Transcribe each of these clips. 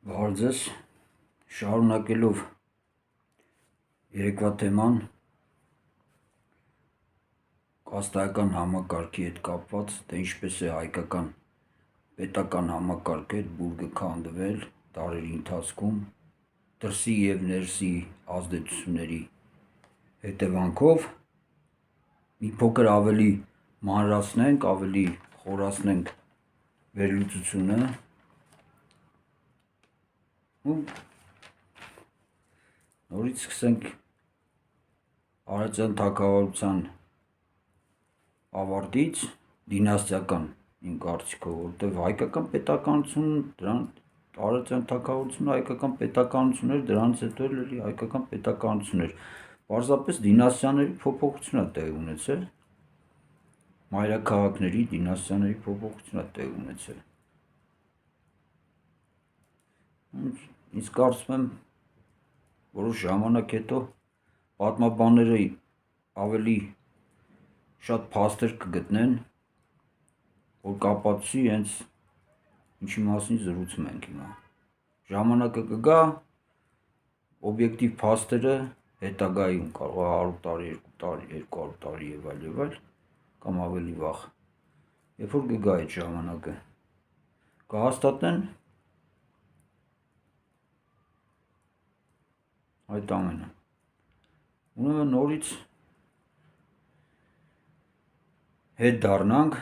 Բարձես շարունակելով երեկվա թեման կաստայական համակարգի հետ կապված, թե ինչպես է հայկական պետական համակարգը բուր գքանդվել տարերի ընթացքում դրսի և ներսի ազդեցությունների հետևանքով մի փոքր ավելի մանրացնենք, ավելի խորացնենք վերլուծությունը ու նորից սկսենք Արարատյան թագավորության ավարտից դինաստիական իմ կարծիքով, որտեղ հայկական պետականություն, Արարատյան թագավորությունը հայկական պետականություն էր, դրանից հետո էլի հայկական պետականություն էր, պարզապես դինաստիաների փոփոխություն է տեղի ունեցել, մայրաքաղաքների դինաստիաների փոփոխություն է տեղի ունեցել։ Ինձ կարծում եմ, որոշ ժամանակ հետո պատմաբանները ավելի շատ փաստեր կգտնեն, որ կապացուցի հենց ինչի մասին զրուցում ենք հիմա։ Ժամանակը կգա, օբյեկտիվ փաստերը հետագայում կարող է 100 տարի, 200 տարի, 200 տարի եւ այլ, կամ ավելի վաղ, երբ որ կգա այդ ժամանակը, կհաստատեն այդ ամենը։ Ուրեմն նորից հետ դառնանք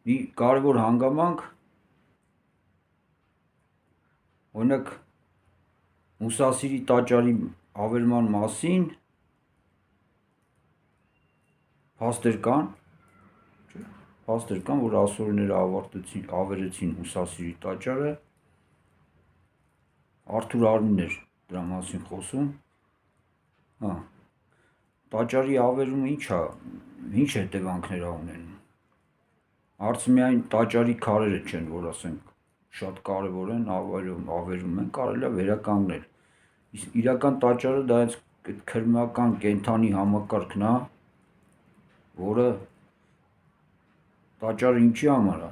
մի կարևոր հանգամանք, օրինակ Մուսասիրի տաճարի ավերման մասին փաստեր կան, որ ասորները ավերեցին Մուսասիրի տաճարը, Արթուր Արմինն էր դրա մասին խոսում, տաճարի ավերումը ինչ հետևանքներ է ունենում, հարցը միայն տաճարի քարերը չեն, որ ասենք շատ կարևոր են, ավերում են, կարելի է վերականգնել, իսկ իրական տաճարը դա հենց քրմական կենդանի համակարգն է, որը տաճարը ինչի համար է,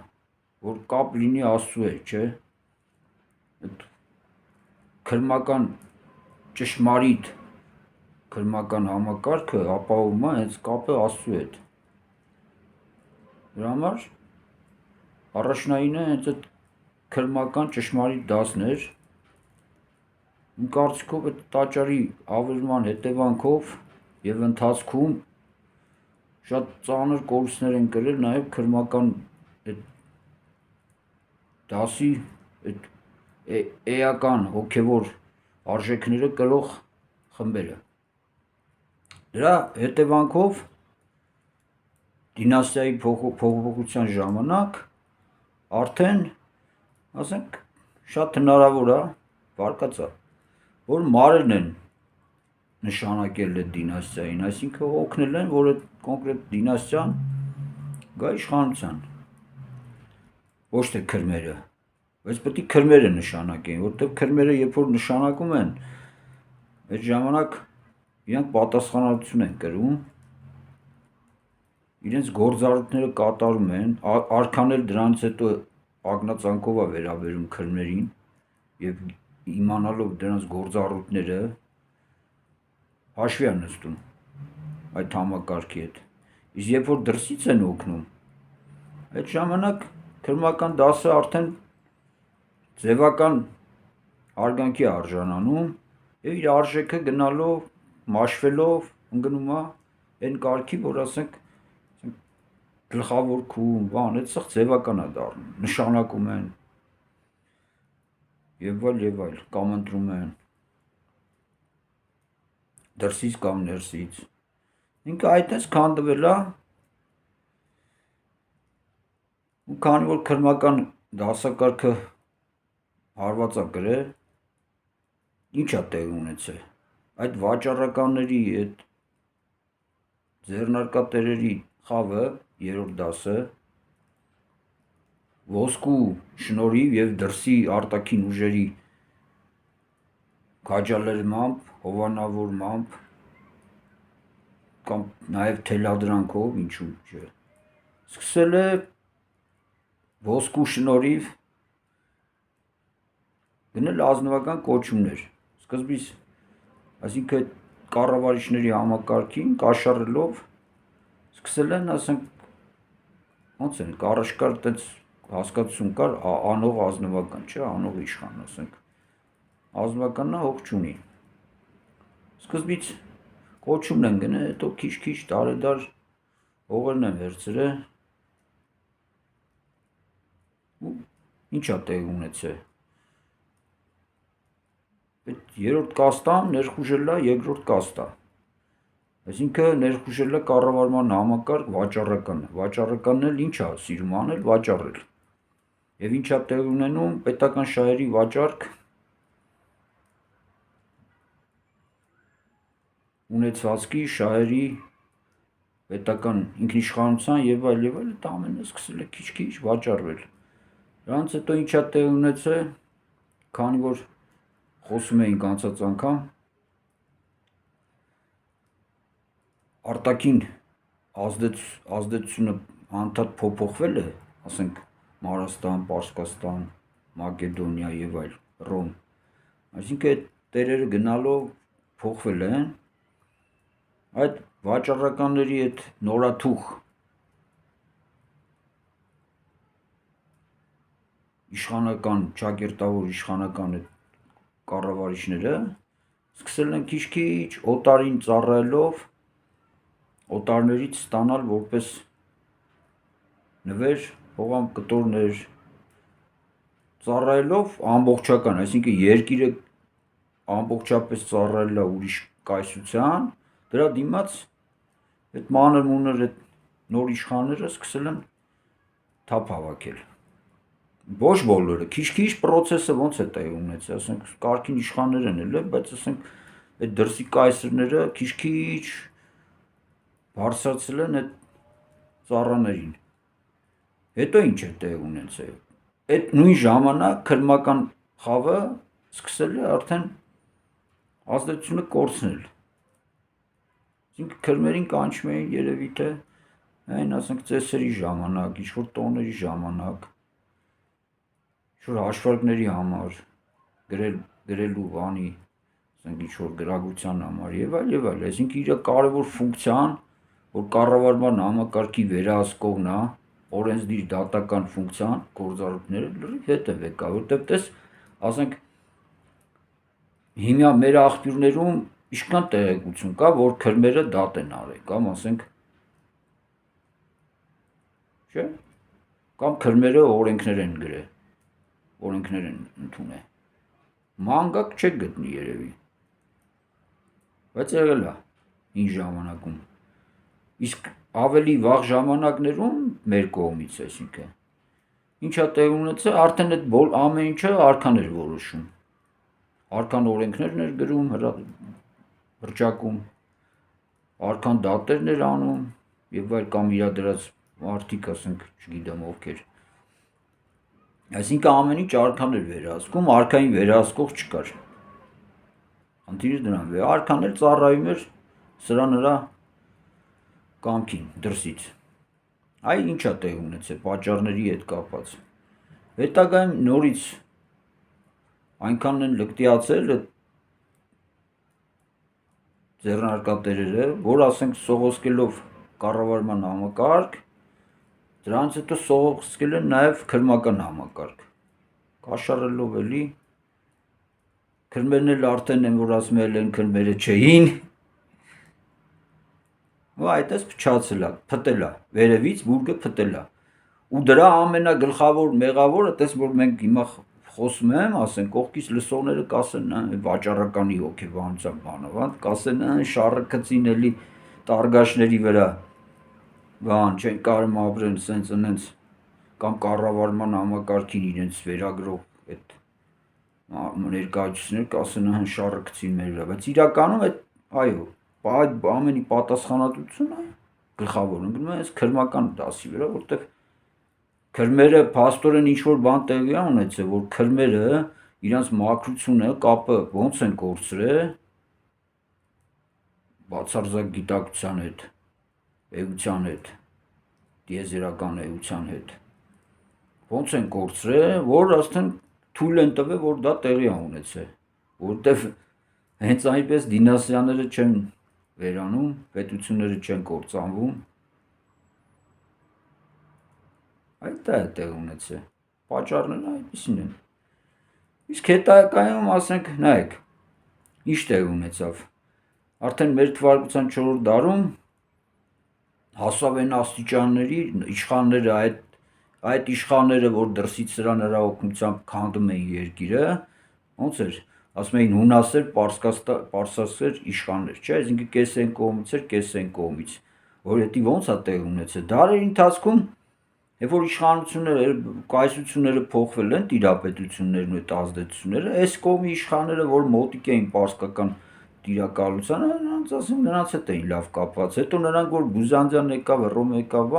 որ կապ լինի Աստծու հետ, չէ, քրմական ճշմարիտ քրմական համակարգը ապահովում է հենց կապը Աստծու հետ։ Դրա համար առաջնայինը հենց այդ քրմական ճշմարիտ դասն էր։ Իմ կարծիքով այդ տաճարի ավերման հետևանքով եւ ընթացքում շատ ծանր կորուստներ են կրել նաեւ քրմական այդ դասի այդ էական հոգևոր արժեքները կրող խմբերը։ Դրա հետևանքով դինաստիայի փոփոխության ժամանակ արդեն, ասենք, շատ հնարավոր է, վարկածա, որ մարելն են նշանակել այդ դինաստիային, այսինքն օգնել են, որ այդ կոնկրետ դինաստիան գա իշխանության, ոչ թե քրմերը, բայց պետք է քրմերը նշանակեն, որտեղ քրմերը երբ որ նշանակում են, այդ ժամանակ իրանք պատասխանատվություն են կրում, իրենց գործառույթները կատարում են, արքան էլ դրանից հետո ակնածանքով է վերաբերում քրմերին եւ իմանալով դրանց գործառույթները հաշվի է նստում այդ համակարգի հետ, իսկ երբ որ դրսից են օգնում, այդ ժամանակ քրմական դասը արդեն ձևական հարգանքի արժանանում եւ իր արժեքը գնալով, մաշվելով ընկնում է այն կարգի, որ ասենք գլխավորքում, այդ սա ձևական է դառնում, նշանակում են եւ այլ, կամ ընտրում են դրսից կամ ներսից, ինքը այդպես քանդվել է, ու քանի որ քրմական դասակարգը հարված է գրել, ինչ է տեղի ունեցել, այդ վաճառականների, այդ ձեռնարկատերերի խավը, երրորդ դասը, ոսկու շնորհիվ եւ դրսի արտաքին ուժերի քաջալերմամբ, հովանավորմամբ կամ նաեւ թելադրանքով, ինչու՞ չէ, սկսել է ոսկու շնորհիվ գնել ազնվական կոչումներ։ Սկզբից, այսինքն կառավարիչների համակարգին կաշառելով սկսել են, ասենք, ոնց են, առաջկար այդպես հասկացություն կար անող ազնվական, չէ, անող իշխան, ասենք, ազնվականն հոգ չունի։ Սկզբից կոչումն են գնել, հետո քիչ-քիչ տարեդար հողերն են վերցրել ու ինչա տեղ ունեցել։ Այդ երրորդ կաստան ներխուժել է երկրորդ կաստա։ Այսինքն ներխուժել է կառավարման համակարգ վաճառականը։ Վաճառականն էլ ինչա սիրում անել, վաճառել։ Եվ ինչա տեղ ունենում պետական շահերի վաճառք ունեցվածքի, շահերի, պետական ինքնիշխանության եւ այլ, այդ ամենը սկսել է քիչ-քիչ վաճառվել։ Դրանից հետո ինչա տեղ ունեցել, քանի որ խոսում էինք անցած անգամ, արտաքին ազդեցությունը անդադ փոփոխվել է, ասենք Մարաստան, Պարսկաստան, Մակեդոնիա եւ այլ, Ռոմ։ Այսինքն այդ տերերը գնալով փոխվել են, այդ վաճառականների այդ նորաթուխ իշխանական, ճակերտավոր իշխանական այդ կառավարիչները սկսել են քիչ-քիչ օտարին ծառայելով օտարներից ստանալ որպես նվեր, հողամ կտորներ, ծառայելով ամբողջական, այսինքն երկիրը ամբողջապես ծառայել է ուրիշ կայսրության, դրա դիմաց այդ մանր-մունր այդ նոր իշխանները սկսել են թափ հավաքել։ Ոչ բոլորը, քիչ-քիչ պրոցեսը ոնց է տեղի ունեցել, ասենք կարգին իշխաններ են էլ, բայց ասենք այդ դրսի կայսրները քիչ-քիչ բարձրացել են այդ ծառաներին։ Հետո ինչ է տեղ ունեցել։ Այդ նույն ժամանակ քրմական խավը սկսել է արդեն ազդեցությունը կորցնել։ Այսինքն քրմերին կանչում էին երևի թե այն, ասենք, ծեսերի ժամանակ, ինչ-որ տոների ժամանակ, ինչ-որ հաշվարկների համար, գրելու բանի, ասենք, ինչ-որ գրագության համար եւ այլ, այսինքն իր կարևոր ֆունկցիան, որ կառավարման համակարգի վերահսկողն է, օրենսդիր դատական ֆունկցիան, գործառույթները լրիվ հետև եկա, որտեղ տես, ասենք, հիմա մեր աղբյուրներում ինչքան տեղեկություն կա, որ քրմերը դատ են արել, կամ ասենք, չէ՞, կամ քրմերը օրենքներ են գրել, օրենքներ են ընդունել։ Մանգակ չեք գտնի երևի։ Բայց եղել է ինչ ժամանակում։ Իսկ ավելի վաղ ժամանակներում մեր կողմից, այսինքն, ինչա տեղ ունեցել, արդեն այդ ամեն ինչը արքան էր որոշում։ Արքան օրենքներն էր գրում, հռչակում, արքան դատերն էր անում, եւ այլ կամ իր դրած մարդիկ, ասենք, չգիտեմ ովքեր։ Այսինքն ամեն ինչ արքան էր վերահսկում, արքային վերահսկող չկար։ Խնդիրը դրան է, արքան էլ ծառայում էր սրա նրա կամքին դրսից։ Այ ինչա տեղ ունեցել պատճառների հետ կապած։ Հետագայում նորից այնքան են լկտիացել այդ ձեռնարկատերերը, որ ասենք սողոսկելով կառավարման համակարգ, դրանից հետո սողոսկել են նաև քրմական համակարգ։ Կաշառելով էլի քրմերն էլ արդեն են, որ ասում են քրմերը չէին։ Ու այդպես փչացել է, փտել է, վերևից բուրգը փտել է։ Ու դրա ամենագլխավոր մեղավորը, տես որ մենք հիմա խոսում եմ, ասենք կողքից լսողները կասեն, վաճառականի հոգեբանության բանով, կասեն, շառը գցին էլի տարգաշների վրա, բան, չեն կարում ապրեն սենց կամ կառավարման համակարգին իրենց վերագրող այդ ներկայացուցիչներ կասեն, շառը գցին մեր վրա, բայց իրականում այդ այո, այդ ամենի պատասխանատվությունը գլխավորն գնում է այս քրմական դասի վրա, որտեղ քրմերը փաստորեն ինչ-որ բան տեղի է ունեցել, որ քրմերը իրանց մաքրությունը, կապը ոնց են կորցրել բացարձակ գիտակցության հետ, էության հետ, տիեզերական էության հետ, ոնց են կորցրել, որ արդեն թույլ են տվել, որ դա տեղի ունեցել, որովհետև հենց այնպես դինաստիաները չեն վերանում, պետությունները չեն կործանվում, այդ է տեղ ունեցել, պատճառները այդպիսին են, իսկ հետագայում ասենք նայեք, ինչ տեղ ունեցավ, արդեն մեր թվարկության 4-րդ դարում հասավ այն աստիճանների իշխանները այդ իշխանները, որ դրսից նրա օգնությամբ քանդում էին երկիրը, ոնց էր, ասում էին հունասեր, պարսասեր իշխաններ, չէ, այսինքն կես այն կողմից էր, կես այն կողմից, որ հետի ոնց է տեղ ունեցել, դարերի ընթացքում, երբ որ իշխանությունները, կայսրությունները փոխվել են, տիրապետություններն ու այդ ազդեցությունները, այս կողմի իշխանները, որ մոտիկ էին պարսկական տիրակալությանը, նրանց ասում նրանց հետ էին լավ կապված, հետո նրանք որ Բյուզանդիան եկավ, Ռոմ եկավ,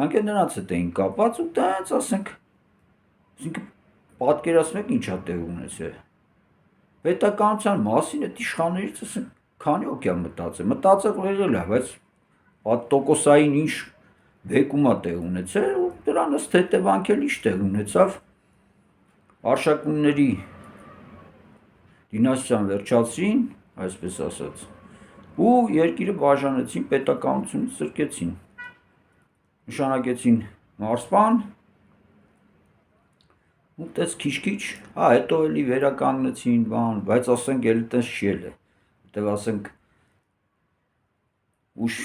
նրանք էլ նրանց հետ էին կապված ու դրանց ասենք, պատկերացնեք ինչա տեղ ունեցել, պետականության մասին այդ իշխաններից ասենք, քանի հոգի մտածել, մտածել եղել է, բայց տոկոսային ինչ բեկումա տեղ ունեցել ու դրան ըստ հետևանքել ինչ տեղ ունեցավ, Արշակունների դինաստիան վերջացրին, այսպես ասած, ու երկիրը բաժանեցին, պետականությունից զրկեցին, նշանակեցին մարզպան, ու տես քիչ-քիչ, հետո էլի վերականգնեցին, բայց ասենք էլի տես չի էլ է, հետև ասենք ուշ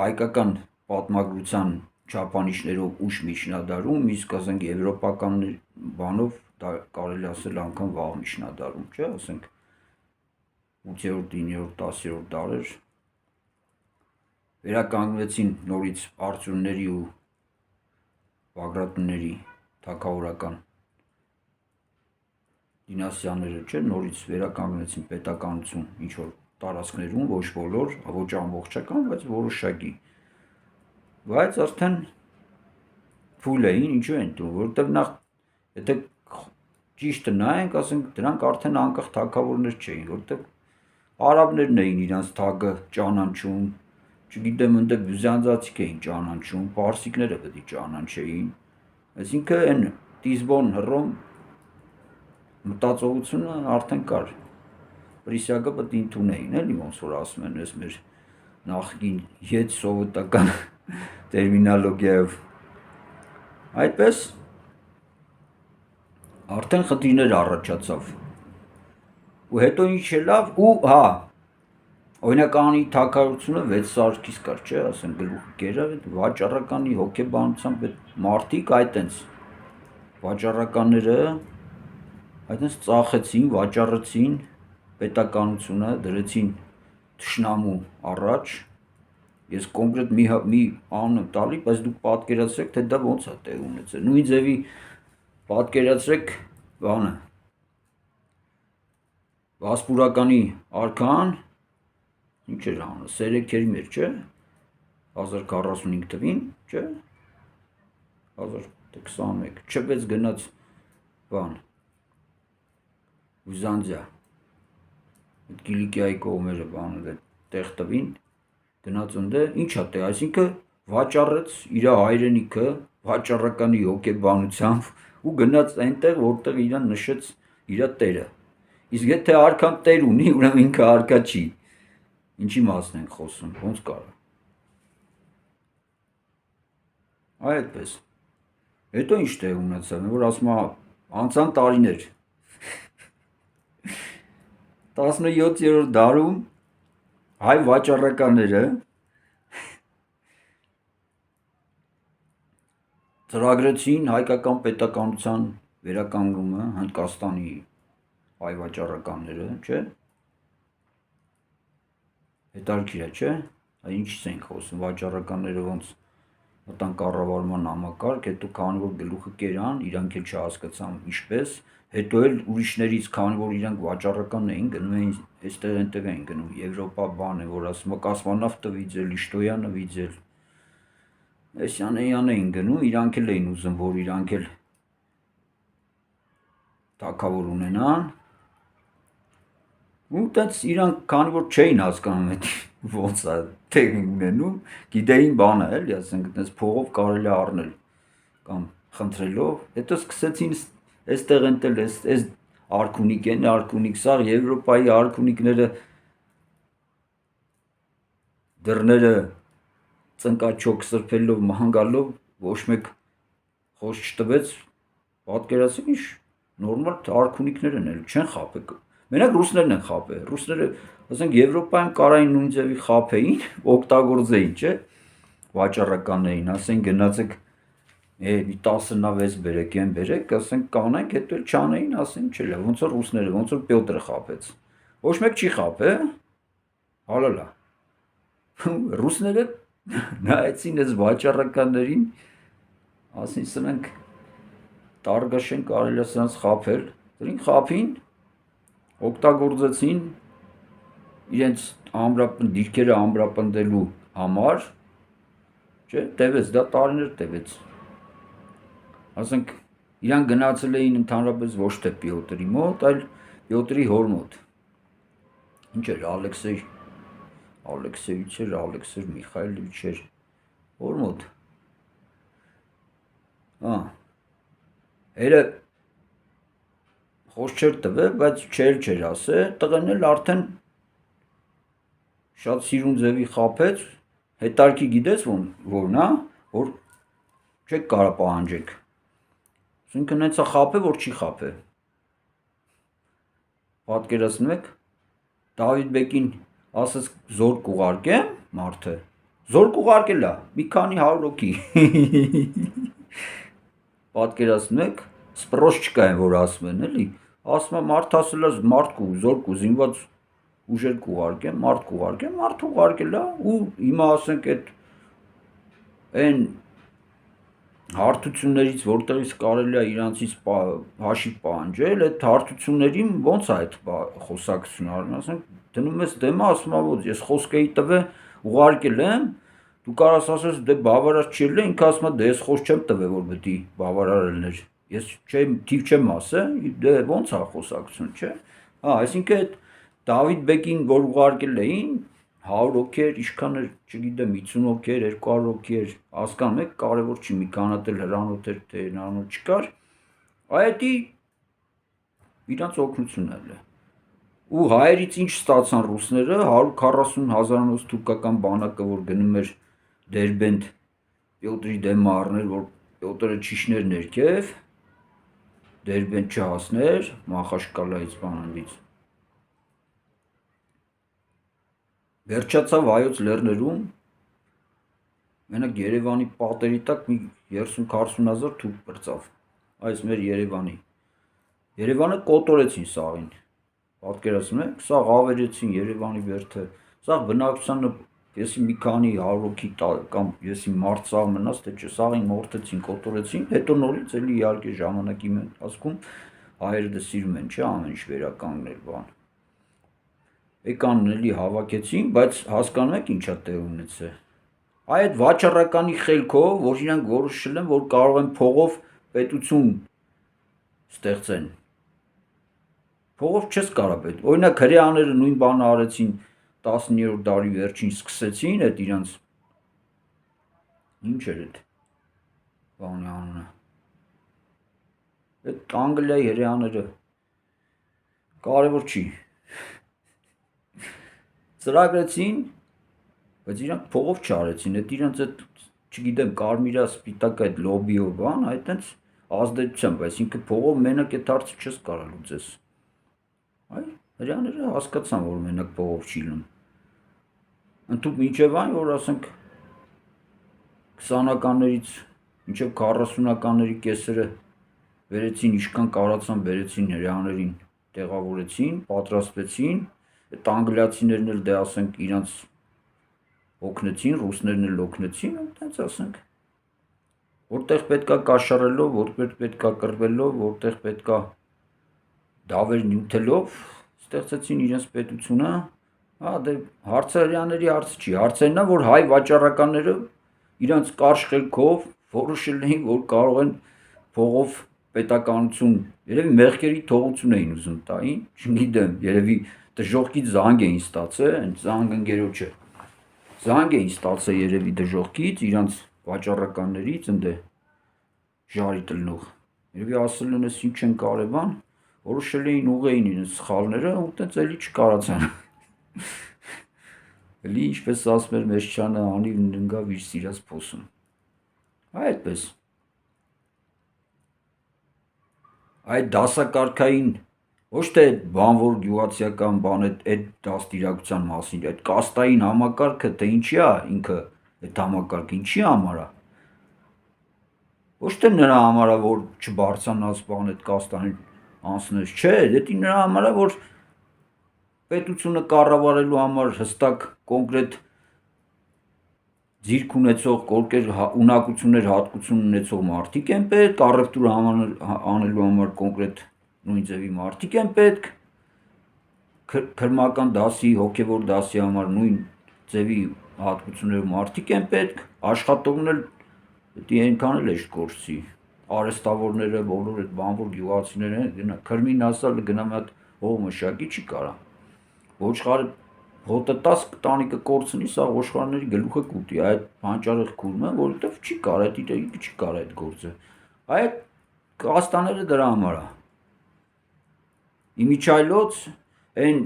հայկական պատմագրության չափանիշներով ուշ միջնադարում, իսկ ասենք եվրոպական բանով դա կարելի ասել անգամ վաղ միջնադարում, չէ, ասենք 8-րդ, 9-րդ, 10-րդ դարեր վերականգնվեցին նորից Արծյունների ու Բագրատների թագավորական դինաստիաները, չէ, նորից վերականգնեցին պետականություն ինչ-որ տարածքներում, ոչ բոլոր, ոչ ամբողջական, բայց որոշակի, բայց արդեն թույլ էին, ինչու են տուն, որովհետև նախ, եթե ճիշտը նայենք, ասենք, դրանք արդեն անկախ թագավորներ չէին, որովհետև արաբներն էին իրանց թագը ճանաչում, չգիտեմ, ընդեղ բյուզանդացիք էին ճանաչում, պարսիկները պետք է ճանաչեին, այսինքն այն Տիզբոն Հռոմ մտածողությունը արդեն կար, Պրիսիակը պետք է ընդունեին, էլի ոնց որ ասում են, այս մեր նախկին ետ սովետական տերմինոլոգիայով, այդպես արդեն խնդիրներ առաջացավ, ու հետո ինչ է լավ, ու օրինականի թագավորությունը 6 սարքից կար, չէ, ասենք գլուխը կերավ, վաճառականի հոգեբանությամբ մարդիկ այտենց վաճառականները այտենց ծախեցին, վաճառեցին պետականությունը, դրեցին թշնամու առաջ, ես կոնկրետ մի անուն եմ տալի, բայց դուք պատկերացրեք, թե դա ոնց է տեղ ունեցել, նույն ձևի պատկերացրեք բանը, Վասպուրականի արքան, ինչ էր անը, Սերեքերի մեր, չէ, 1045 թվին, չէ, 1021, չպես գնաց բան, Բյուզանդիա, Կիլիկիայի կողմերը բանը տեղ տվին, գնաց ընդե, ինչ է տեղ, այսինքն վաճառեց իր հայրենիքը, վաճառականի հոգեբանությամբ ու գնաց այնտեղ, որտեղ իրան նշեց իր տերը, իսկ եթե արքան տեր ունի, ուրեմն ինքը արքա չի, ինչի մասն ենք խոսում, ոնց կարա, այդպես, հետո ինչ տեղ ունեցավ, որ ասում անցան տարիներ, 17-րդ դարում հայ վաճառականները ծրագրեցին հայկական պետականության վերականգնումը, Հնդկաստանի հայ վաճառականները, չէ, հետարքիր է, չէ, ինչից ենք խոսում, վաճառականները ոնց մտան կառավարման համակարգ, հետո քանի որ գլուխը կերան, իրանք էլ չհասկացան ինչպես, հետո էլ ուրիշներից, քանի որ իրանք վաճառական էին, գնում էին, այստեղ այնտեղ էին գնում, Եվրոպա բան է, որ ասում կոսմոնավտը վիձել, Իշտոյանը վիձել, այսյան էին գնում, իրանք էլ էին ուզում, որ իրանք էլ թագավոր ունենան, ու տենց իրանք, քանի որ չէին հասկանում այդ ոնց է տեղ ունենում, գիտեին բանը էլի, ասենք, այդպես փողով կարելի է առնել կամ խնդրելով, հետո սկսեցին Այստեղ ընտել այս արքունիկ են, արքունիկ, սա Եվրոպայի արքունիկները դռները ծնկաչոք սրբելով մահանգալով ոչ մեկ խոսք չտվեց, պատկերացրեք ինչ նորմալ արքունիկներ են, չեն խաբել։ Մենակ ռուսներն են խաբել։ Ռուսները, ասենք Եվրոպայում կարային նույն ձևի խաբեին, օգտագործեին, չէ՞, վաճառականներին, ասենք գնացեք մի 10 նավես բերեք, են բերեք, ասենք կանենք, հետո էլ չանեին, ասենք չէ, ոնց որ ռուսները, ոնց որ Պյոտրը խաբեց։ Ոչ մեկ չի խաբել, հալալա։ Ռուսները նայեցին այս վաճառականներին, ասին սրանք տարգաշեն կարելի է սրանց խաբել, դրին խաբին, օգտագործեցին իրենց դիրքերը ամրապնդելու համար, չէ, տևեց, դա տարիներ տևեց։ Ասենք իրան գնացել էին ընդհանրապես ոչ թե Պյոտրի մոտ, այլ Պյոտրի հոր մոտ։ Ինչ էր, Ալեքսեյիչ էր, Ալեքսեյ Միխայելիչ էր, հոր մոտ։ Հերը խոսք չէր տվել, բայց չէր ասել, տղեն էլ արդեն շատ սիրուն ձևի խաբեց, հետարքի գիտես որն է, որ չեք կարա պահանջեք։ Այսինքն հենց է խաբել, որ չի խաբել։ Պատկերացնում եք, Դավիթ բեկին ասաց զոր կուղարկեմ մարդը, զոր կուղարկել է, մի քանի 100 հոգի։ Պատկերացնում եք, սպրոս չկա են, որ ասում են, էլի, ասում է մարդ ասել է մարդ կու, զոր կու, զինված ուժեր կուղարկեմ, մարդ ուղարկել է, ու հիմա ասենք այդ այն հարթություններից, որտեղից կարելի է իրանցից հաշիվ պահանջել, այդ հարթություններին ոնց է այդ խոսակցությունը արվում, ասենք դնում ես դեմը, ասում է ոչ, ես խոսք էի տվել, ուղարկել եմ, դու կարաս ասես դե բավարար չի ելել, ինքը ասում է դե ես խոսք չեմ տվել, որ պետք է բավարար ելներ, ես թիվ չեմ ասել, դե ոնց է խոսակցություն, չէ։ Այսինքն այդ Դավիթ բեկին, որ ուղարկել էին, 100 հոգի էր, ինչքան էր, չգիտեմ, 50 հոգի էր, 200 հոգի էր, հասկանում եք, կարևոր չի, մի քանատ էլ հրանոթ էր, թե հրանոթ չկար, այդի իրանց օգնությունն էլ է։ Ու հայերից ինչ ստացան ռուսները, 140 հազարանոց թուրքական բանակը, որ գնում էր Դերբենդ Պյոտրի դեմ առնել, որ Պյոտրը չիշներ ներքև, Դերբենդ չհասներ, Մախաշկալայից բանանդից։ Վերջացավ Հայոց լեռներում, մենակ Երևանի պատերի տակ մի 30-40 հազար թուրք պրծավ, այս մեր Երևանի։ Երևանը կոտորեցին սաղին, պատկերացնում եք, սաղ ավերեցին Երևանի բերդը, սաղ բնակչությանը, եսի մի քանի 100 հոգի կամ եսի մարդ սաղ մնաց, թե չէ, սաղին մորթեցին, կոտորեցին, հետո նորից էլի իհարկե ժամանակի ընթացքում հայերը դա սիրում են, չէ, ամեն ինչ վերականգնել բան։ Եկան էլի հավաքեցին, բայց հասկանում եք ինչա տեղ ունեցել։ Այդ վաճառականի խելքով, որ իրանք որոշել են, որ կարող են փողով պետություն ստեղծեն։ Փողով չես կարա պետ։ Օրինակ հրեաները նույն բանը արեցին 19-րդ դարի վերջին սկսեցին այդ իրանց ինչ էր այդ բանի անունը։ Այդ Անգլիայի հրեաները կարևոր չի։ Ծրագրեցին, բայց իրանք փողով չարեցին, այդ իրանք այդ, չգիտեմ, կարմիրա, սպիտակ այդ լոբիով բան, այդտենց ազդեցությամբ, այսինքն փողով մենակ այդ հարցը չես կարա լուծես։ Այ հրեաները հասկացան, որ մենակ փողով չի լինում։ Ընդհուպ մինչև այն, որ ասենք 20-ականներից մինչև 40-ականների կեսերը վերեցին, ինչքան կարացան վերեցին հրեաներին, տեղավորեցին, պատրաստվեցին, այդ անգլիացիներն էլ դե ասենք իրանց օգնեցին, ռուսներն էլ օգնեցին, այդպես ասենք։ Որտեղ պետքա կաշառելով, որտեղ պետքա կռվելով, որտեղ պետքա դավեր նյութելով, ստեղծեցին իրենց պետությունը, դե հարցը հրեաների հարցը չի, հարցերն է, որ հայ վաճառականները իրանց կարճ խելքով որոշել էին, որ կարող են փողով պետականություն, երևի մեղքերի թողություն էին ուզում տային, չգիտեմ, երևի դժողքից զանգ էին ստացել, այն զանգ ընկերոջը։ Զանգ էին ստացել երևի դժողքից, իրանց վաճառականներից, ընդ է ժարի տնող։ Երևի ասել են, ինչ են կարևան, որոշել էին ուղղեին իրենց սխալները, ու տենց էլի չկարացան։ Էլի ինչպես ասում էր Մեշչյանը, անիվն ընկավ իր սիրած փոսում։ Այդպես։ Այդ դասակարգային ոչ թե բանվոր գյուղացիական բան այդ դաստիարակության մասին, այդ կաստային համակարգը թե ինչի է ինքը, այդ համակարգը ինչի համար է։ Ոչ թե նրա համար է, որ չբարձրանաս բան այդ կաստային անցնես, չէ, դա նրա համար է, որ պետությունը կառավարելու համար հստակ կոնկրետ ձիրք ունեցող, կոնկրետ ունակություններ, հատկություն ունեցող մարդիկ են պետք, առևտուր անելու համար կոնկրետ նույն ձևի մարդիկ են պետք, քրմական դասի, հոգևոր դասի համար նույն ձևի հատկություններով մարդիկ են պետք, աշխատողն էլ պետք է այնքան էլ էշտ կորսի, արհեստավորները, բոլոր այդ բանվոր գյուղացիները, քրմին ասալ գնա մի հատ հող մշակի չի կարա, ոչխարը հոտը 10 տանիքը կորցնի, սա ոչխարների գլուխը կուտի, այդ հանճարեղ քուրմը, որովհետև չի կարա, այդ իրիկը չի կարա այդ գործը։ Այդ կաստաները դրա համար է։ Իմիջայլոց այն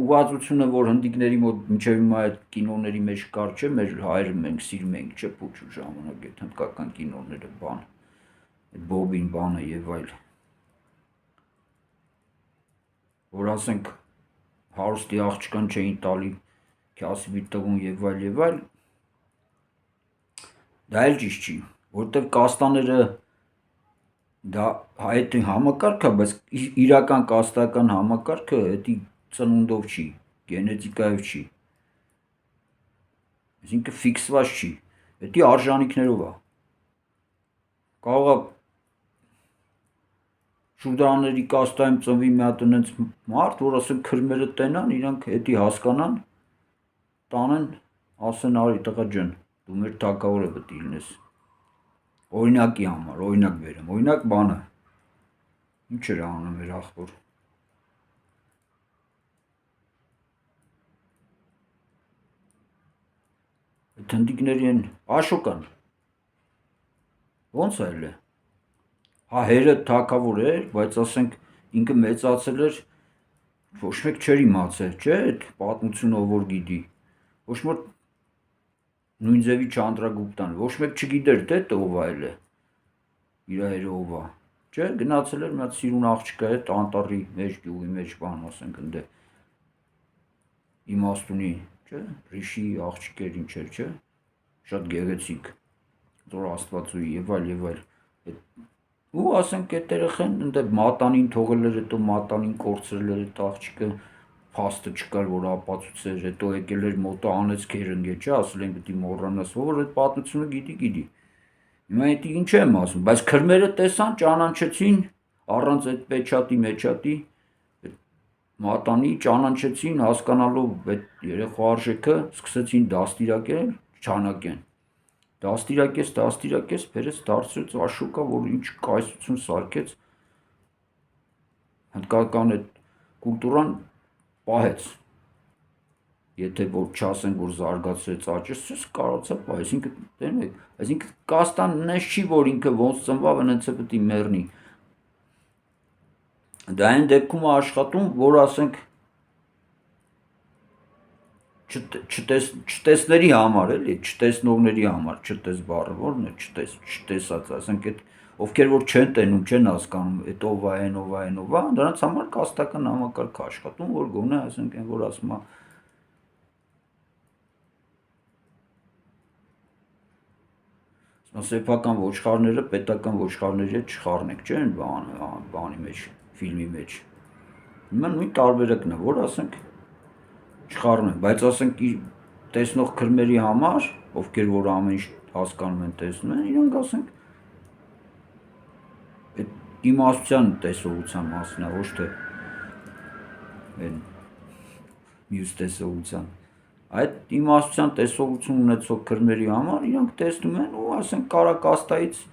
ուղղվածությունը, որ հնդիկների մոտ մինչև հիմա այդ կինոների մեջ կար, չէ, մեր հայրը մենք սիրում ենք, չէ, փոչու ժամանակ այդ հնդկական կինոները բան, այդ Բոբին բանը եւ այլ։ Որ ասենք հարուստի աղջկան չէին տալի քյասիբի տղուն եւ այլ, դա էլ ճիշտ չի, որտեվ կաստաները դա այդ համակարգը, բայց իրական կաստական համակարգը դա ծնունդով չի, գենետիկայով չի, այսինքն ֆիքսված չի, դա արժանինքներով է, կարող է շուդրաների կաստայում ծնվի մի հատ այնց մարդ, որ ասեն քրմերը տենան, իրանք հետի հասկանան, տանեն, ասեն արի տղա ջան, դու մեր թագավորը պետք է լինես։ Օրինակի համար, օրինակ վերեմ, օրինակ բանը։ Ինչ էր անում մեր ախպոր։ Այդ հնդիկների են Աշոկան։ Ոնց է ելը։ Հա հերը թագավոր էր, բայց ասենք ինքը մեծացել էր, ոչ մեկ չէր իմացել, չէ, այդ պատմությունը որ գիտի, ոչ մեկ նույն ձևի Չանդրագուպտան, ոչ մեկ չգիտեր թե ով է ելը, իր հերը ով է, չէ, գնացել էր մի հատ սիրուն աղջկա հետ անտառի մեջ, գյուղի մեջ բան, ասենք ընդ իմաստունի, չէ, Ռիշի աղջիկեր ինչ էր, չէ, շատ գեղեցիկ, որ Աստվածուի եւ այլ ու ասենք այդ երեխան ընդ մատանին թողել էր, հետո մատանին կորցրել էր այդ աղջիկը, փաստը չկար, որ ապացուցեր, հետո եկել էր մոտը անեց քերնգե, չէ, ասել են պետք է մոռանաս, որ այդ պատմությունը գիտի։ Հիմա դա ինչ եմ ասում, բայց քրմերը տեսան, ճանաչեցին առանց այդ պեչատի, մեչատի, մատանի ճանաչեցին, հասկանալով այդ երեխա արժեքը, սկսեցին դաստիարակել, չանակեն։ Դաստիարակեց, բերեց դարձրեց Աշոկա, որ ինչ կայսություն սարքեց, հնդկական այդ կուլտուրան պահեց, եթե որ չասեն, որ զարգացրեց աճեց, կարողացավ պահել, այսինքն կաստան նես չի, որ ինքը ոնց ծնվավ, այնց է պետք է մեռնի, դա այն դեպքում է աշխատում, որ ասենք չտեսների համար էլի, չտեսնողների համար, չտես բառը, որն է չտեսած, ասենք այդ ովքեր որ չեն տենում, չեն հասկանում, այդ ով է, դրանց համար կաստական համակարգ է աշխատում, որ գոնե ասենք այն որ ասում է սեփական ոչխարները պետական ոչխարների հետ չխառնեք, չէ՞ բանի մեջ, ֆիլմի մեջ։ Հիմա նույն տարբերակն է, որ ասենք չխառնեն, բայց ասենք տեսնող քրմերի համար, ովքեր որ ամեն ինչ հասկանում են, տեսնում են, իրանք ասենք այդ իմաստության տեսողության մասն է, ոչ թե այն մյուս տեսողության։ Այդ իմաստության տեսողություն ունեցող քրմերի համար իրանք տեսնում են ու ասենք կարա կաստայից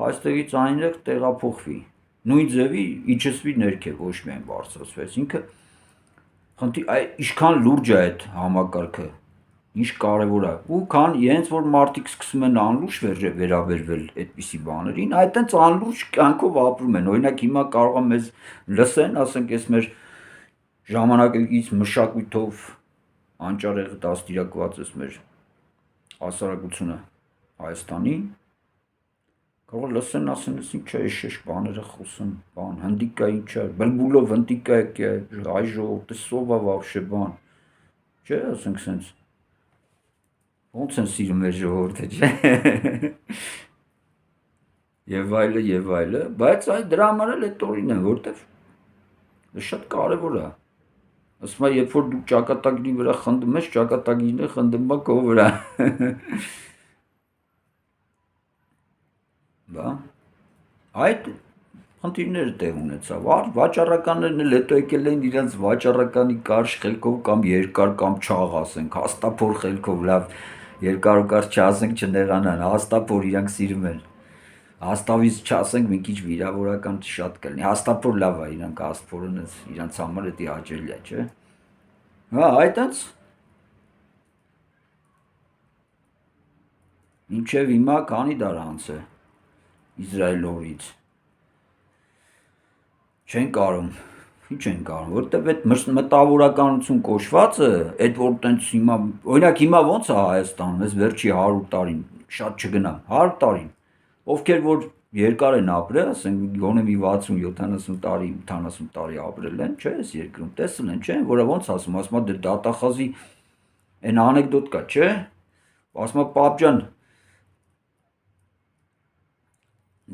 այստեղից այնտեղ տեղափոխվի։ Նույն ձևի իջեցվի ներքև, ոչ միայն բարձրացվեց, ինքը ինչքան լուրջ է այդ համակարգը, ինչ կարևոր է։ Ու քան իրենց որ մարդիկ սկսում են անլուրջ վերաբերվել այդպիսի բաներին, այդտենց անլուրջ կյանքով ապրում են։ Օրինակ հիմա կարող է մեզ լսեն, ասենք, ես մեր ժամանակակից մշակույթով անճարեղ դաստիարակված ես մեր հասարակությունը Հայաստանի, կարող լսեն, ասեն, ինչ է էշեշ բաները խոսում, բան, հնդիկա ինչ է, բլբուլով հնդիկա է, այ ժողովուրդը սովա вообще բան։ Չէ, ասենք սենց ոնց են սիրում մեր ժողովուրդը, չէ։ Եվ այլը, բայց այ դրա համար էլ այդ օրինն է, որտեվ շատ կարևոր է։ Ասում եմ, երբ որ դու ճակատագրի վրա խնդում ես, ճակատագիրը խնդում է քո վրա։ Բա այդ խնդիրները տեղ ունեցավ։ Վաճառականներն էլ հետո եկել են իրենց վաճառականի կարճ խելքով կամ երկար կամ չաղ ասենք, հաստափոր խելքով, լավ երկար ու կարճ չասենք չնեղանան, հաստափոր իրանք սիրում են։ Հաստավից չասենք մի քիչ վիրավորական շատ կլինի։ Հաստափոր լավ է, իրանք հաստափորն իրանց համար էդի հաճելի է, չէ։ Հա, այդտենց մինչև հիմա քանի դար անց է Իսրայելորից չեն կարող, ինչ են կարող, որտեվ այդ մտավորականություն կոչվածը, այդ որ տենց հիմա, օրինակ հիմա ոնց է Հայաստանում, այս վերջի 100 տարին, շատ չգնամ, 100 տարին, ովքեր որ երկար են ապրել, ասենք գոնե մի 60-70 տարի, 80 տարի ապրել են, չէ, այս երկրում, տեսել են, չէ, որը ոնց ասում դե դատախազի այն անեկդոտ կա, չէ, ասում պապ ջան,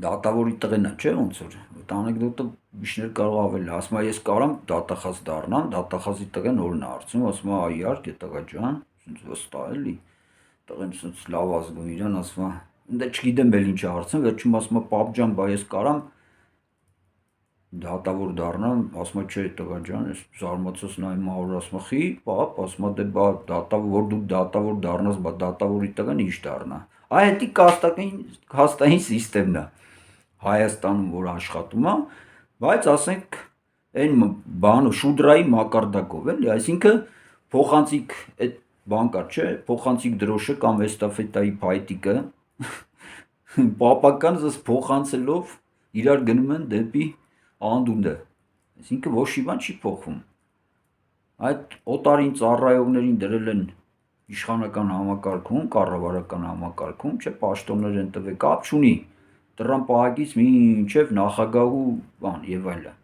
դատավորի տղեն է, չէ, ոնց որ, այդ անեկդոտը իշներ կարող ավելի, ասում ես կարամ դատախազ դառնամ, դատախազի տղեն օրն է հարցնում, ասում իհարկե տղա ջան, ասենց վստահ էլի, տղեն ասենց լավ ազգում իրան, ասում դե չգիտեմ էլ ինչ է հարցնում, վերջում ասում պապ ջան, բա ես կարամ դատավոր դառնամ, ասում չէ տղա ջան, ես զարմացած նայում մահոր, ասում խի, պապ, ասում դե բա դատավոր, որ դու դատավոր դառնաս, բա դատավորի տղեն ինչ դառնա։ Այ դա հաստային սիստեմն է Հայաստանում, որ աշխատում է, բայց ասենք այն բանը շուդրայի մակարդակով էլի, այսինքն փոխանցիկ այդ բան կա, չէ, փոխանցիկ դրոշը կամ էստաֆետայի փայտիկը պապական զս փոխանցելով իրար գնում են դեպի անդունդը, այսինքն ոչ մի բան չի փոխվում։ Այդ օտարին ծառայողներին դրել են իշխանական համակարգում, կառավարական համակարգում, չէ, պաշտոններ են տվել, կապ չունի դրան պահակից մինչև նախագահու բան եւ այլն։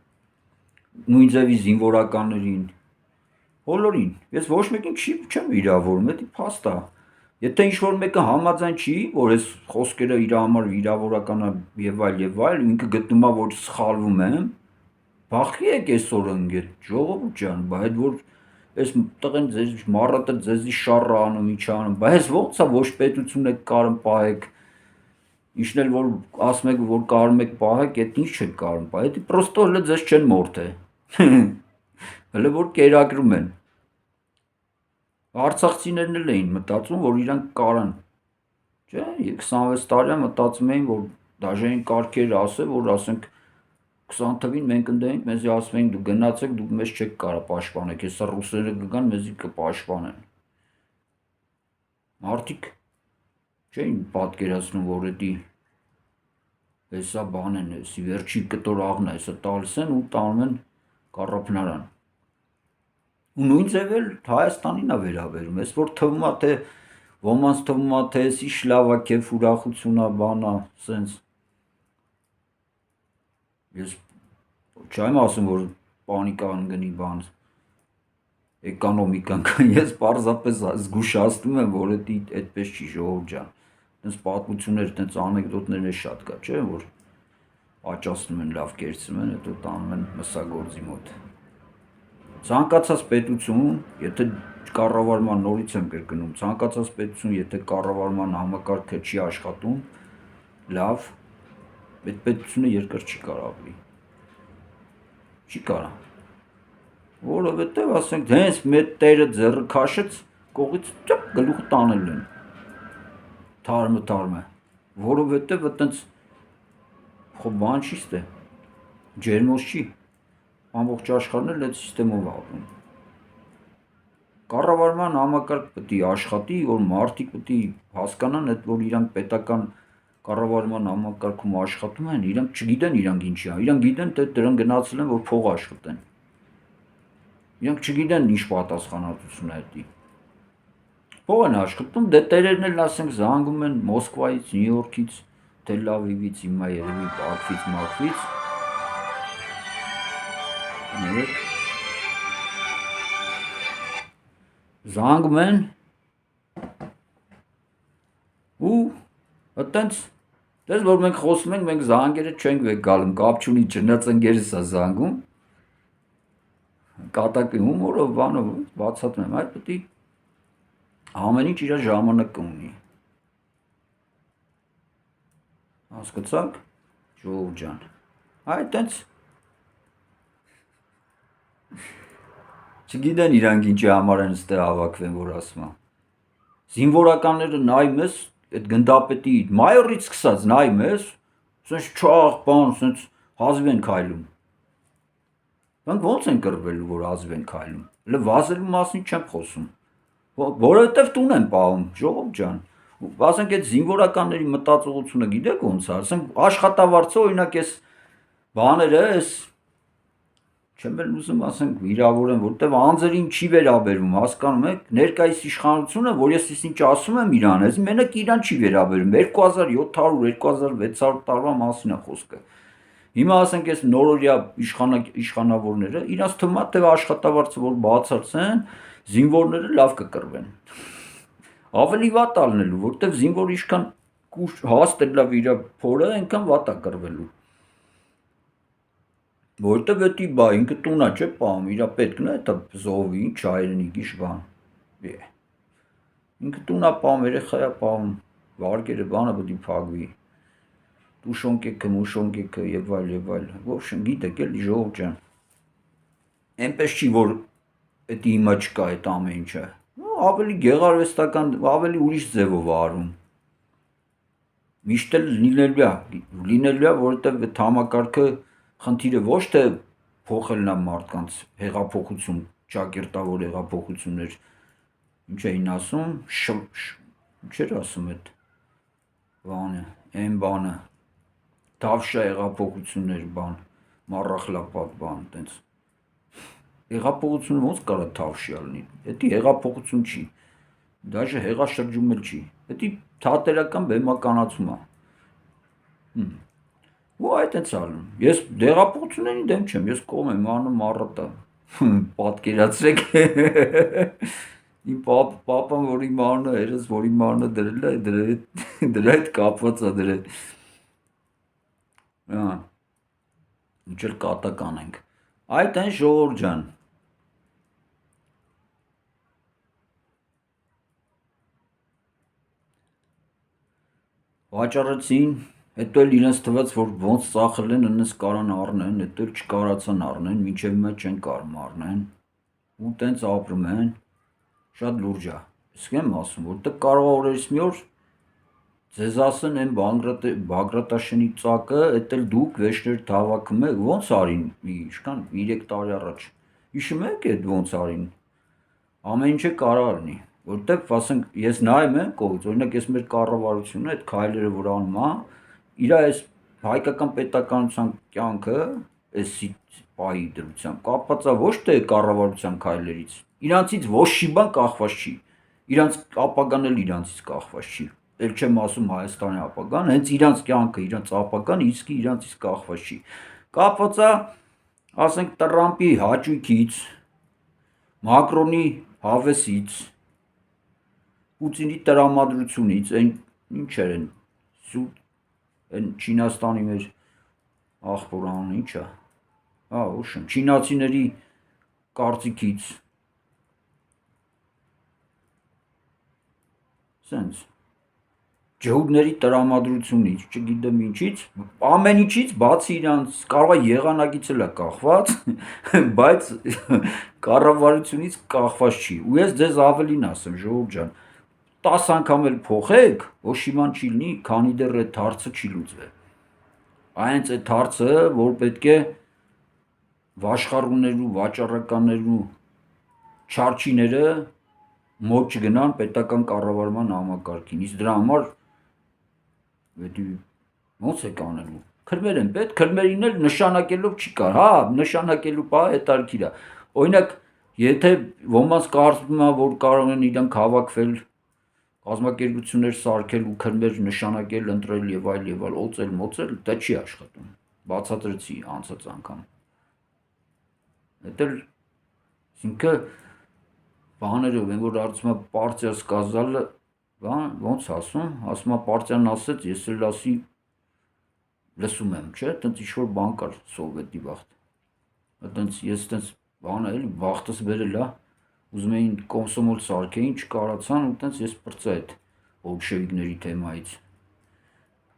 Նույն ձևի զինվորականներին, բոլորին։ Ես ոչ մեկին չեմ վիրավորում, դա փաստ է։ Եթե ինչ-որ մեկը համաձայն չի, որ այս խոսքերը իր համար վիրավորական է եւ այլ, ինքը գտնում է, որ սխալվում եմ, բախի եք այսօր ընկել, ժողովուրդ ջան, բա այդ որ այս տղեն ձեզ մառատը ձեզի շառը անում, ինչ անում, բա այս ո՞նց է ոչ պետություն եք կարում պահեք։ Իշն էլ որ ասում եք, որ կարում եք պահեք, այդ ինչ չեք կարում պահեք, դա պրոստո հələ ձեզ չեն մորթե։ Հələ որ կերակրում են։ Արցախցիներն էլ էին մտածում, որ իրանք կարան։ Չէ, 26 տարյա մտածում էին, որ դաժեն կարգեր ասել, որ ասենք 20 թվին մենք ընդենք, մեզի ասում էին դու գնացեք, դուք մեզ չեք կարա պաշտպանեք, հեսա ռուսերը կգան, մեզի կպաշտպանեն։ Մարդիկ չէին պատկերացնում, որ էդի հեսա բան են, հեսի վերջի կտոր աղն է, հեսա տալիս են ու տանում են կառափնարան։ Ու նույն ձև էլ Հայաստանին է վերաբերում, ես որ թվում է, թե ոմանց թվում է, թե էս ինչ լավ է, քեֆ ուրախություն է, բան է, սենց։ Ես չեմ ասում, որ պանիկա ընկնի բան, էկոնոմիկան կան, ես պարզապես զգուշացնում եմ, որ էդի այդպես չի ժողովուրդ ջան։ Տենց պատմություններ, տենց անեկդոտներ է շատ կա, չէ, որ աճացնում են, լավ կերծում են, հետո տանում են մսագործի մոտ։ Ցանկացած պետություն, եթե կառավարման նորից եմ կրկնում, ցանկացած պետություն, եթե կառավարման համակարգը չի աշխատում, լավ, այդ պետությունը երկար չի կարող ապրի։ Չի կարա։ Որովհետև ասենք հենց մեր տերը ձեռը քաշեց, կողից ճապ գլուխը տանել են։ Թարմը, որովհետև այտենց խո բան չի ստե, ջերմոց չի, ամբողջ աշխարհն էլ այդ սիստեմով ապրում։ Կառավարման համակարգ պետք է աշխատի, որ մարդիկ պետք է հասկանան, այդ որ իրանք պետական կառավարման համակարգում աշխատում են, իրանք չգիտեն իրանք ինչի է, իրանք գիտեն թե դրան գնացել են, որ փող աշխատեն։ Իրանք չգիտեն ինչ պատասխանատվություն է դա։ Փող են աշխատում, դե տերերն էլ ասենք զանգում են Մոսկվայից, Նյու Յորքից, Թել Ավիվից, հիմա երևի Բաքվից, Մաքվից։ Ներեք զանգում են ու այտենց դες որ մենք խոսում ենք, մենք զանգերը չենք վեք գալում, կապ չունի, չնայած ընկերս է զանգում։ Կատակի հումորով, բանով բացատրում եմ, այդ պետք է ամեն ինչ իր ժամանակը ունի։ Հասկացաք, ժողով ջան։ Այտենց չգիտեն իրանք ինչի համար են ստե հավաքվեն, որ ասում եմ։ Զինվորականները նայում ես, այդ գնդապետի մայորից սկսած նայում ես, սենց չաղ բան, սենց հազիվ են քայլում։ Դրանք ո՞նց են կռվելու, որ հազիվ են քայլում։ Հələ վազելու մասին չեմ խոսում։ Որովհետև տուն են պահում, ժողով ջան։ Ասենք այդ զինվորականների մտածողությունը գիտեք ոնց է, ասենք աշխատավարձը օրինակ էս բաները, էս չեմ էլ ուզում ասենք վիրավորեմ, որտեվ անձերին չի վերաբերվում, հասկանում եք, ներկայիս իշխանությունը, որ ես ինչ ասում եմ իրան, այս մենակ իրան չի վերաբերում, 2700-2600 տարվա մասին է խոսքը։ Հիմա ասենք այս նորորյա իշխանավորները, իրանց թվում է թե աշխատավարձը որ բացարձեն, զինվորները լավ կկռվեն։ Ավելի վատ ալնելու, որտեվ զինվոր ինչքան հաստ է լավ իր փորը, այնքան վատ է կռվելու։ Որտեվ էդի բա ինքը տունա չէ պահում, իրա պետքն է դա զոհվի, ինչ հայրենի գիշ բան։ Ինքը տունա պահում, երեխայա պահում, վարկերը բանը պետք է փակվի։ Տուշոնկեքը, մուշոնկեքը եւ այլ։ Ոբշեն գիտեք էլի ժողով ջան։ Էնպես չի որ էդի հիմա չկա այդ ամեն ինչը։ Ավելի գեղարվեստական, ավելի ուրիշ ձևով արում։ Միշտ էլ լինելու է, որովհետեւ այդ համակարգը խնդիրը ոչ թե փոխելն է մարդկանց հեղափոխություն, ճակերտավոր հեղափոխություններ, ինչ էին ասում, ինչեր ասում այդ բանը, այն բանը, Թավշյա հեղափոխություններ բան, մառախլապատ բան, տենց։ Հեղափոխությունը ոնց կարա Թավշյա լինի, դա հեղափոխություն չի, դաժե հեղաշրջում էլ չի, դա թատերական բեմականացում է։ Ու այտենց ալնում։ Ես հեղափոխությունների դեմ չեմ, ես կողմ եմ անում առատա։ Պատկերացրեք։ Իմ պապան, որ իմ անունը, հերս, որ իմ անունը դրել է, դրա հետ կապված է դրել։ Ինչ էլ կատակ անենք։ Այդ այն ժողովուրդ ջան։ Վաճառեցին, հետո էլ իրենց թվաց, որ ոնց ծախել են, ընս կարան առնեն, հետո էլ չկարացան առնեն, մինչև հիմա չեն կարում առնեն։ Ու տենց ապրում են, շատ լուրջ է։ Իսկ եմ ասում, որտեղ կարող է օրերից մի օր ձեզ ասեն այն Բագրատաշենի ծակը, էդ էլ դուք վեճներ հավաքում եք, ոնց արին, ինչքան 3 տարի առաջ։ Հիշում եք այդ ոնց արին։ Ամեն ինչը կարող լինի, որտեղ ասենք ես նայում եմ կողից, օրինակ ես մեր կառավարությունը այդ քայլերը որ անում է, իր այս հայկական պետականության կյանքը, այս պահի դրությամբ կապված է ոչ թե կառավարության քայլերից, իրանցից ոչ մի բան կախված չի, իրանց ապագան էլ իրանցից կախված չի, էլ չեմ ասում Հայաստանի ապագան, հենց իրանց կյանքը, իրանց ապագան իսկի իրանցից կախված չի, կապված է, ասենք Տրամպի հաճույքից, Մակրոնի հավեսից, Պուտինի տրամադրությունից, այն ինչեր են, այն Չինաստանի մեր աղբոր անունը ինչ է, ուշն, չինացիների կարծիքից, սենց, ջհուդների տրամադրությունից, չգիտեմ ինչից, ամեն ինչից, բացի իրանց, կարող է եղանակից էլ է կախված, բայց կառավարությունից կախված չի, ու ես ձեզ ավելին ասեմ, ժողովուրդ ջան, 10 անգամ էլ փոխեք, ոչ իման չի լինի, քանի դեռ այդ հարցը չի լուծվել, այնց այդ հարցը, որ պետք է վաշխառուներու, վաճառականներու չարչիները մոտ չգնան պետական կառավարման համակարգին։ Իսկ դրա համար ոնց է կանելու։ Քրմեր են պետք, քրմերին էլ նշանակելով չի կար, հա, նշանակելու բա հետարքիր է։ Օրինակ, եթե ոմանց կարծում է, որ կարող են իրանք հավաքվել կազմակերպություններ սարքել ու քրմեր նշանակել, ընտրել եւ այլ, օծել, մոծել, դա չի աշխատում։ Բացատրեցի անցած անգամ։ Դա ինքը բաներով են, որ արդյունքում պարտիա սկազալը, բան, ոնց ասում է պարտիան ասեց, ես էլ ասի լսում եմ, չէ, տենց ինչ-որ բան կար սովետի վաղտ։ Տենց ես տենց բանը էլի վաղտս բերել է, ուզում էին կոմսոմոլ սարքեին, չկարացան ու տենց ես պրծա այդ բոլշևիկների թեմայից։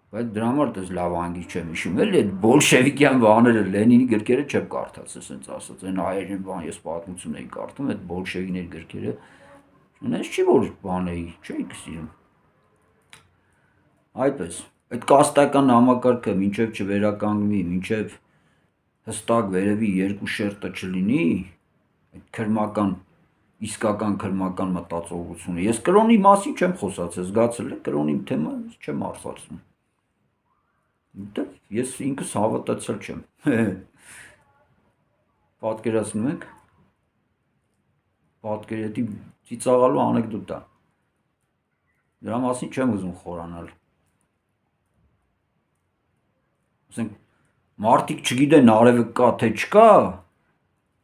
Բայց դրա համար դες լավ անգիր չեմ հիշում, էլի այդ բոլշևիկյան բաները, Լենինի գրքերը չեմ կարդացել, ասենց ասած, այն հայերեն բան ես պատմություն էի կարդում, այդ բոլշևիկների գրքերը, այնպես չի որ բան էի, չէի սիրում։ Այդպես, այդ կաստական համակարգը մինչև չվերականգնվի, մինչև հստակ վերևի երկու շերտը չլինի, այդ քրմական, իսկական քրմական մտածողությունը, ես կրոնի մասին չեմ խոսացել, զգացել եք կրոնի թեմա չեմ արձածում։ Ես ինքս հավատացել չեմ։ Պատկերացնում եք, պատկերետի ծիծաղալու անեկդոտա։ Դրա մասին չեմ ուզում խորանալ։ Ասենք, մարդիկ չգիտեն արևը կա թե չկա,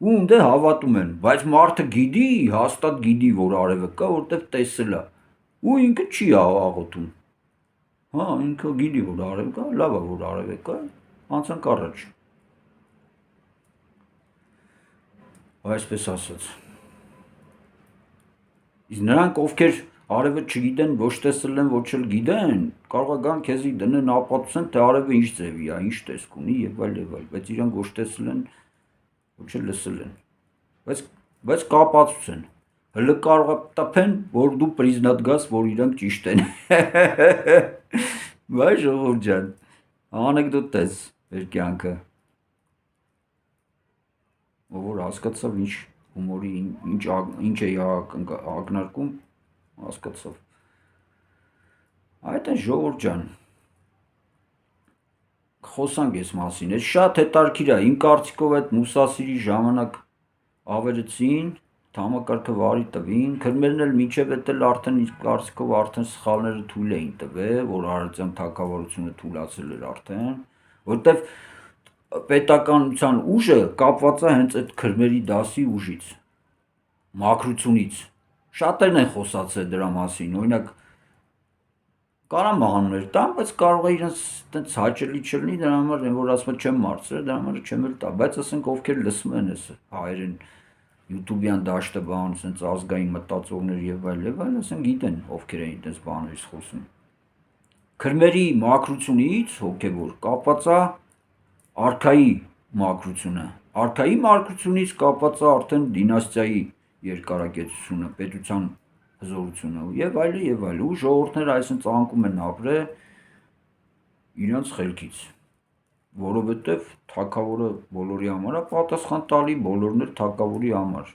ու դե հավատում են, բայց մարդը գիտի, հաստատ գիտի, որ արևը կա, որտեվ տեսել է, ու ինքը չի աղոթում։ Հա, ինքը գիտի, որ արև կա, լավ է, որ արև կա, անցանք առաջ։ Այսպես ասած։ Իսկ նրանք, ովքեր արևը չգիտեն, ոչ տեսել են, ոչ էլ գիտեն, կարող է գան քեզի դնեն ապացուցեն, թե արևը ինչ ձևի է, ինչ տեսք ունի եւ այլ, բայց իրանք ոչ տեսել են, ոչ էլ լսել են։ Բայց կապացուցեն։ Հələ կարող է տպեն, որ դու պրիզնատ գաս, որ իրանք ճիշտ են։ Վայ ժողովուրդ ջան, անեկդոտ ես մեր կյանքը։ Ով որ հասկացավ ինչ հումորի ինչ է ակնարկում, հասկացավ։ Այդ է ժողովուրդ ջան։ Խոսանք ես մասին, այդ շատ հետարքիր է, իմ կարծիքով այդ Մուսասիրի ժամանակ ավերեցին, համակարգը վարի տվին, քրմերն էլ մինչև էդ էլ արդեն իսկ կարծիքով արդեն սխալները թույլ էին տվել, որ Արարատյան թագավորությունը թույլացել էր արդեն, որտեվ պետականության ուժը կապված է հենց այդ քրմերի դասի ուժից, մաքրությունից։ Շատերն են խոսացել դրա մասին, օրինակ կարամ հաններ տամ, բայց կարող է իրենց տենց հաճելի չլինի, դրա համար են որ ասում չեմ մարցրել, դրա համար չեմ էլ տա, բայց ասենք ովքեր լսում են էս հայերեն YouTube-յան դաշտը բան, ասենց ազգային մտածողներ եւ այլ, ասենք գիտեն ովքեր են այդպես բաներից խոսում։ Քրմերի մաքրությունից հոգեվոր կապված է արքայի մաքրությունը։ Արքայի մաքրությունից կապված է արդեն դինաստիայի երկարակեցությունը, պետության հզորությունը եւ այլ, ու ժողովուրդները այսպես անկում են ապրել իրենց խելքից, որովհետեւ թագավորը բոլորի համար է պատասխան տալի, բոլորն էլ թագավորի համար,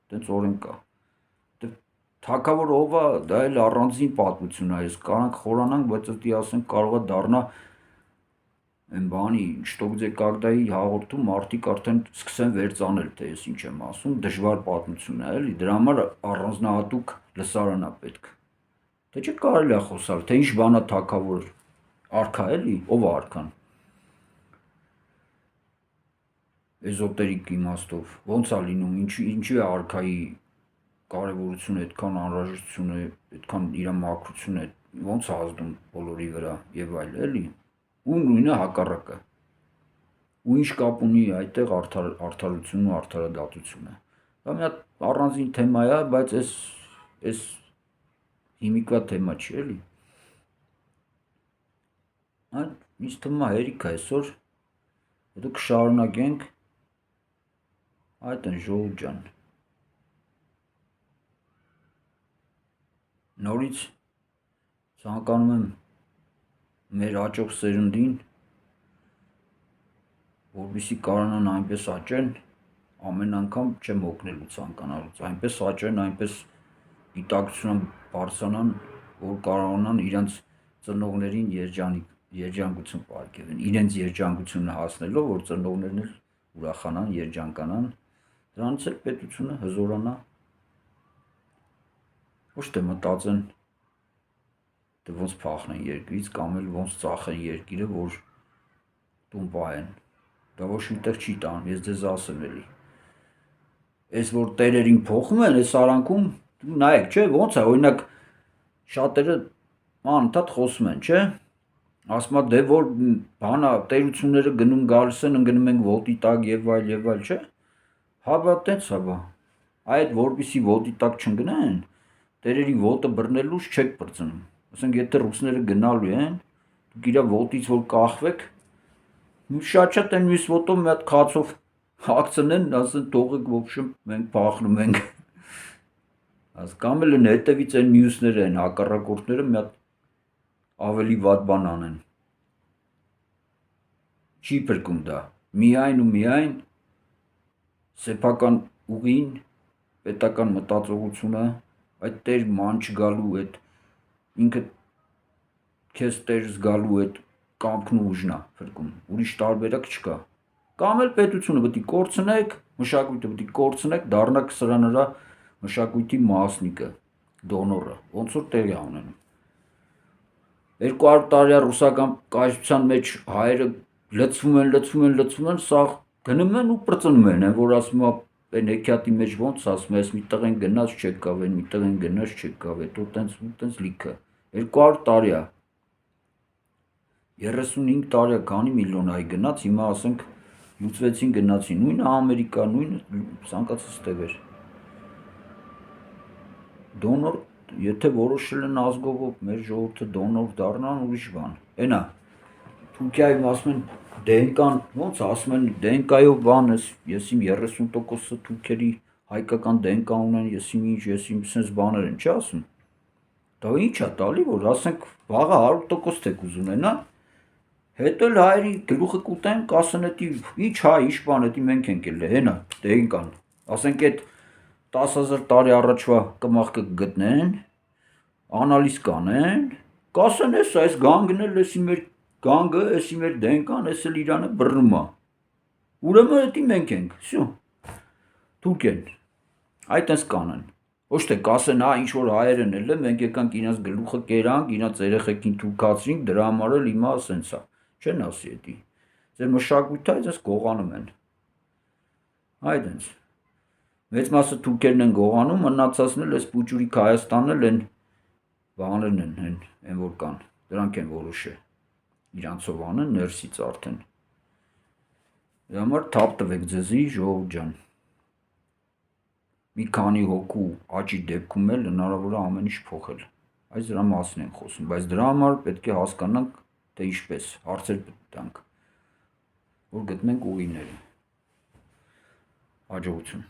այդպես օրենք կա։ Թագավորը ով է, դա էլ առանձին պատմություն է, ես կարանք խորանանք, բայց դի ասենք կարող է դառնա այն բանի շտոկձե կագդայի հաղորդում մարդիկ արդեն սկսեն վերծանել, թե ես ինչ եմ ասում, դժվար պատմություն է, էլի, դրա համար առանձնահատուկ լսարան է պետք։ Թե չէ կարելի է խոսալ, թե ինչ բան է թագավոր, արքա էլի, ով է արքան։ Էզոտերիկ իմաստով, ոնց է լինում, ինչու է արքայի կարևորությունը, այդքան անհրաժեշտությունը, այդքան իր մաքրությունը, ոնց է ազդում բոլորի վրա եւ այլ, էլի։ Ու նույնը հակառակը։ Ու ինչ կապ ունի այդտեղ արդարությունն ու արդարադատությունը։ Դա մի հատ առանձին թեմա է, բայց այս հիմիկվա թեմա չի, էլի։ Այդ ինձ թվում է հերիք է այսօր, հետո կշարունակենք այդ են ժողովուրդ ջան։ Նորից ցանկանում եմ մեր աճող սերնդին, որպեսզի կարողանան այնպես աճեն, ամեն անգամ չեմ օգնելու ցանկանալուց, այնպես աճեն, այնպես գիտակցության բարձրանան, որ կարողանան իրենց ծնողներին երջանկություն պարգևեն, իրենց երջանկությունը հասնելով, որ ծնողներն էլ ուրախանան, երջանկանան, դրանից էլ պետությունը հզորանա, ոչ թե մտածեն, թե ոնց փախնեն երկրից կամ էլ ոնց ծախեն երկիրը, որ տուն պահեն, դա ոչ միտեղ չի տանում, ես ձեզ ասեմ էլի, այս որ տերերին փոխում են, այս արանքում, նայեք, չէ, ոնց է, օրինակ, շատերը անընդհատ խոսում են, չէ, ասում է, դե որ բանա, տերությունները գնում գալիս են, ընկնում ենք ոտի տակ եւ այլ, չէ, հա բա տենց է բա, այդ որպեսի ոտի տակ չընկնեն, տերերի ոտը բռնելուց չեք բրծնում, ասենք, եթե ռուսները գնալու են, դուք իրա ոտից որ կախվեք, շատ են մյուս ոտով մի հատ խացով հագցնեն, ասեն թողեք ոբշեմ մենք փախնում ենք, կամ էլ հետևից են մյուսները են հակառակորդները մի հատ ավելի վատ բան անեն, չի փրկում դա, միայն ու միայն սեփական ուղին, պետական մտածողությունը, այդ տեր ման չգալու, այդ ինքը քեզ տեր զգալու այդ կամքն ու ուժն է փրկում, ուրիշ տարբերակ չկա, կամ էլ պետությունը պետք է կորցնեք, մշակույթը պետք է կորցնեք, դառնաք սրա նրա մշակույթի մասնիկը, դոնորը, ոնց որ տեղի ունենում։ 200 տարյա ռուսական կայսրության մեջ հայերը լցվում են, սաղ գնում են ու պրծնում են, որ ասում է այն հեքիաթի մեջ ոնց ասում է, այս միտեղ են գնաց չեկավ, այն միտեղ են գնաց չեկավ, հետո տենց լիքը, 200 տարյա, 35 տարյա քանի միլիոն այ գնաց, հիմա ասենք լուծվեցին գնացին, նույնը Ամերիկա, նույնը ցանկացած տեղեր, դոնոր, եթե որոշել են ազգով մեր ժողովուրդը դոնոր դառնան, ուրիշ բան, այնա, Թուրքիայում ասում են դենկան, ոնց ասում են դենկայով բան, ես իմ 30%-ը թուրքերի հայկական դենկա ունեն, ես իմ սենց բաներ են, չի ասում, դա ինչ է տալի, որ ասենք վաղը 100% թեք ուզում են, հետո էլ հայերի գլուխը կուտեն, կասեն էդի, ինչ հայ, ինչ բան, էդի մենք ենք էլ, հենա, դենկան, ասենք էդ 10,000 տարի առաջվա կմախքը գտնեն, անալիզ կանեն, կասեն այս գանգն էլ, էսի մեր գանգը, էսի մեր դենկան, էս էլ իրանը բռնում է, ուրեմն էդի մենք ենք, սյո, թուրք են, այդ ենց կանեն, ոչ թե կասեն, ինչ որ հայեր են էլ, մենք եկանք իրաց գլուխը կերանք, իրաց երեխեքին թուրքացրինք, դրա համար էլ հիմա սենց է, չեն ասի էդի, ձեր մշակույթը այս գողանում են, այդ ենց, մեծ մասը թուրքերն են գողանում, մնացածն էլ այս պուճուրիկ Հայաստանն էլ են բաներն են, են որ կան, դրանք են որոշը, իրանցով անեն ներսից արդեն, դրա համար թափ տվեք ձեզի ժողովուրդ ջան, մի քանի հոգու աճի դեպքում էլ հնարավոր է ամեն ինչ փոխել, այս դրա մասին են խոսում, բայց դրա համար պետք է հասկանանք, թե ինչպես, հարցեր պետք տանք, որ գտնենք ուղիները, հաջողություն։